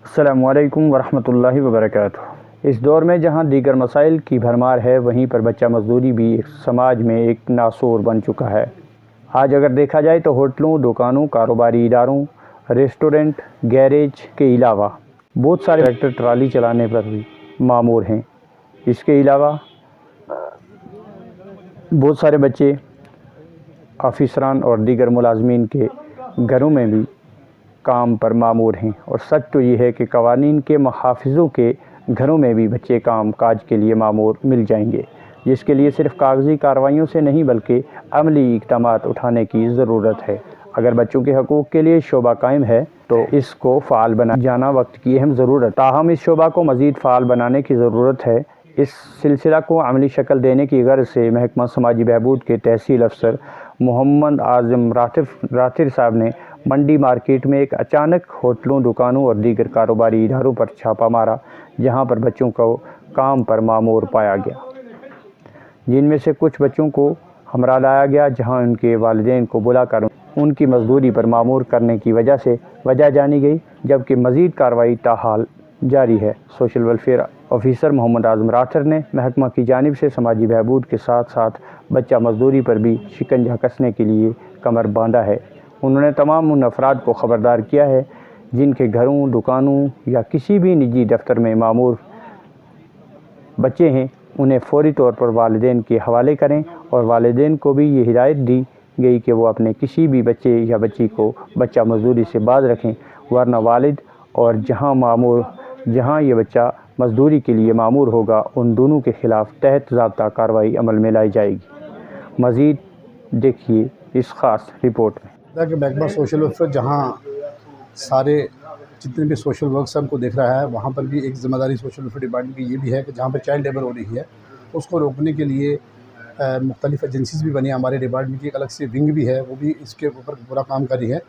अस्सलामु अलैकुम वरहमतुल्लाहि वबरकातुह। इस दौर में जहाँ दीगर मसाइल की भरमार है, वहीं पर बच्चा मजदूरी भी एक समाज में एक नासूर बन चुका है। आज अगर देखा जाए तो होटलों, दुकानों, कारोबारी इदारों, रेस्टोरेंट, गैरेज के अलावा बहुत सारे ट्रैक्टर ट्राली चलाने पर भी मामूर हैं। इसके अलावा बहुत सारे बच्चे ऑफिसरान और दीगर मुलाजमीन के घरों में भी काम पर मामूर हैं। और सच तो ये है कि कवानीन के मुहाफ़िज़ों के घरों में भी बच्चे काम काज के लिए मामूर मिल जाएंगे, जिसके लिए सिर्फ़ कागज़ी कार्रवाइयों से नहीं बल्कि अमली इक़दामात उठाने की ज़रूरत है। अगर बच्चों के हकूक़ के लिए शोबा कायम है तो इसको फ़ाल बना जाना वक्त की अहम ज़रूरत। ताहम इस शोबा को मज़ीद फ़ाल बनाने की ज़रूरत है। इस सिलसिला को अमली शक्ल देने की गर्ज़ से महकमा समाजी बहबूद के तहसील अफसर मोहम्मद आज़म राथिर साहब ने मंडी मार्केट में एक अचानक होटलों, दुकानों और दीगर कारोबारी इदारों पर छापा मारा, जहां पर बच्चों को काम पर मामूर पाया गया। जिनमें से कुछ बच्चों को हमरा लाया गया, जहां उनके वालिदैन को बुलाकर उनकी मजदूरी पर मामूर करने की वजह जानी गई, जबकि मज़ीद कार्रवाई ताहाल जारी है। सोशल वेलफेयर ऑफिसर मोहम्मद आज़म राथिर ने महकमा की जानिब से समाजी बहबूद के साथ साथ बच्चा मजदूरी पर भी शिकंजा कसने के लिए कमर बांधा है। उन्होंने तमाम उन अफराद को ख़बरदार किया है जिनके घरों, दुकानों या किसी भी निजी दफ्तर में मामूर बच्चे हैं, उन्हें फ़ौरी तौर पर वालिदैन के हवाले करें। और वालिदैन को भी ये हिदायत दी गई कि वो अपने किसी भी बच्चे या बच्ची को बच्चा मजदूरी से बाज रखें, वरना वालिद और जहाँ ये बच्चा मजदूरी के लिए मामूर होगा, उन दोनों के ख़िलाफ़ तहत ज़ाब्ता कार्रवाई अमल में लाई जाएगी। मज़ीद देखिए इस ख़ास रिपोर्ट में। कि महकमा सोशल वेलफेयर जहाँ सारे जितने भी सोशल वर्क हैं उनको देख रहा है, वहाँ पर भी एक ज़िम्मेदारी सोशल वेलफेयर डिपार्टमेंट की ये भी है कि जहाँ पर चाइल्ड लेबर हो रही है उसको रोकने के लिए मुख्तलिफ़ एजेंसीज़ भी बनी है। हमारे डिपार्टमेंट की एक अलग से विंग भी है, वो भी इसके ऊपर पूरा काम कर रही है।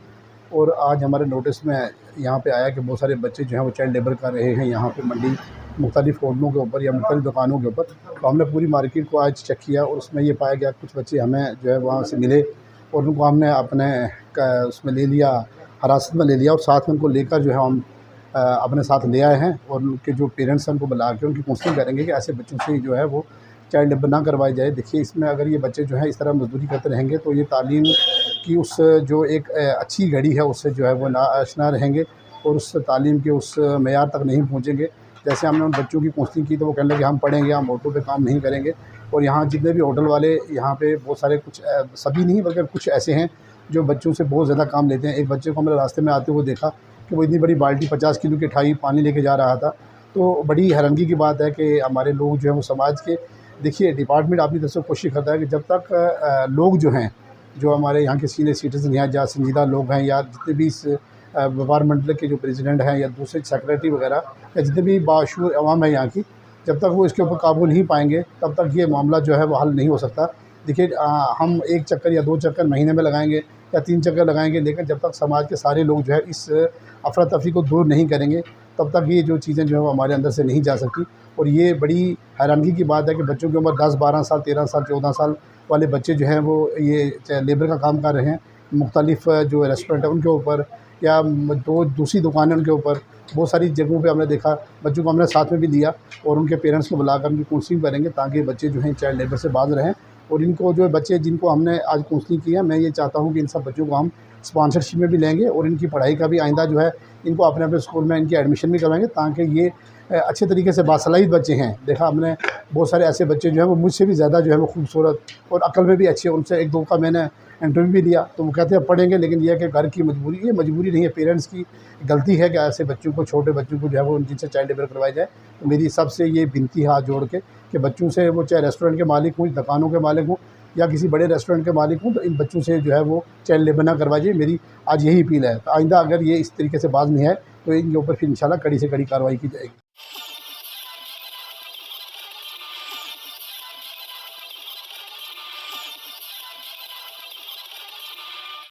और आज हमारे नोटिस में यहाँ पे आया कि बहुत सारे बच्चे जो हैं वो चाइल्ड लेबर कर रहे हैं यहाँ पे मंडी मुख्तलिफ़ होटलों के ऊपर या मुख्तलिफ़ दुकानों के ऊपर। तो हमने पूरी मार्केट को आज चेक किया और उसमें ये पाया गया कुछ बच्चे हमें जो है वहाँ से मिले और उनको हमने अपने उसमें ले लिया, हिरासत में ले लिया और साथ में उनको लेकर जो है हम अपने साथ ले आए हैं। और उनके जो पेरेंट्स हैं उनको बुला के उनकी काउंसलिंग करेंगे कि ऐसे बच्चों से जो है वो चाइल्ड लेबर ना करवाई जाए। देखिए, इसमें अगर ये बच्चे जो हैं इस तरह मजदूरी करते रहेंगे तो ये तालीम की उस जो एक अच्छी घड़ी है उससे जो है वो नाआशना रहेंगे और उस तालीम के उस मेयार तक नहीं पहुँचेंगे। जैसे हमने उन बच्चों की काउंसलिंग की तो वो कहने लगे हम पढ़ेंगे, हम ऑटो पे काम नहीं करेंगे। और यहाँ जितने भी होटल वाले यहाँ पे बहुत सारे, कुछ सभी नहीं बल्कि कुछ ऐसे हैं जो बच्चों से बहुत ज़्यादा काम लेते हैं। एक बच्चे को हमने रास्ते में आते हुए देखा कि वो इतनी बड़ी बाल्टी 50 किलो की उठाई पानी लेके जा रहा था। तो बड़ी हैरानगी की बात है कि हमारे लोग जो हैं वो समाज के, देखिए डिपार्टमेंट अपनी तरफ से कोशिश करता है कि जब तक लोग जो हैं, जो हमारे यहाँ के सीनियर सिटीज़न हैं या संजीदा लोग हैं या जितने भी इस व्यापार मंडल के जो प्रेसिडेंट हैं या दूसरे सेक्रेटरी वगैरह या जितने भी बाशूर अवाम है यहाँ की, जब तक वो इसके ऊपर काबू नहीं पाएंगे तब तक ये मामला जो है वो हल नहीं हो सकता। देखिए, हम 1 चक्कर या 2 चक्कर महीने में लगाएंगे या 3 चक्कर लगाएंगे, लेकिन जब तक समाज के सारे लोग जो है इस अफरा तफरी को दूर नहीं करेंगे तब तक ये जो चीज़ें जो है वो हमारे अंदर से नहीं जा सकती। और ये बड़ी हैरानगी की बात है कि बच्चों की उम्र 10, 12 साल, 13 साल, 14 साल वाले बच्चे जो हैं वो ये लेबर का काम कर रहे हैं। मुख्तलिफ़ जो रेस्टोरेंट है उनके ऊपर या दूसरी दुकानें उनके ऊपर, बहुत सारी जगहों पे हमने देखा। बच्चों को हमने साथ में भी लिया और उनके पेरेंट्स को बुलाकर उनकी काउंसलिंग करेंगे ताकि बच्चे जो हैं चाइल्ड लेबर से बाज रहें। और इनको जो बच्चे जिनको हमने आज काउंसलिंग की है, मैं ये चाहता हूँ कि इन सब बच्चों को हम स्पॉन्सरशिप में भी लेंगे और इनकी पढ़ाई का भी आइंदा जो है इनको अपने अपने स्कूल में इनकी एडमिशन भी करवाएंगे ताकि ये अच्छे तरीके से बासलाहियत बच्चे हैं। देखा हमने बहुत सारे ऐसे बच्चे जो हैं वो मुझसे भी ज़्यादा जो है वो खूबसूरत और अक्ल में भी अच्छे, उनसे 1-2 का मैंने इंटरव्यू भी लिया तो वो कहते हैं पढ़ेंगे, लेकिन ये है कि घर की मजबूरी, ये मजबूरी नहीं है, पेरेंट्स की गलती है कि ऐसे बच्चों को, छोटे बच्चों को जो है वो जिनसे चाइल्ड लेबर करवाई जाए। तो मेरी सबसे ये विनती है हाथ जोड़ के कि बच्चों से, वो चाहे रेस्टोरेंट के मालिक हों, दुकानों के मालिक हों या किसी बड़े रेस्टोरेंट के मालिक हों, तो इन बच्चों से जो है वो चाइल्ड लेबर ना करवाई जाए। मेरी आज यही अपील है। तो आइंदा अगर ये इस तरीके से बाज नहीं है तो इनके ऊपर फिर इंशाल्लाह कड़ी से कड़ी कार्रवाई की जाएगी।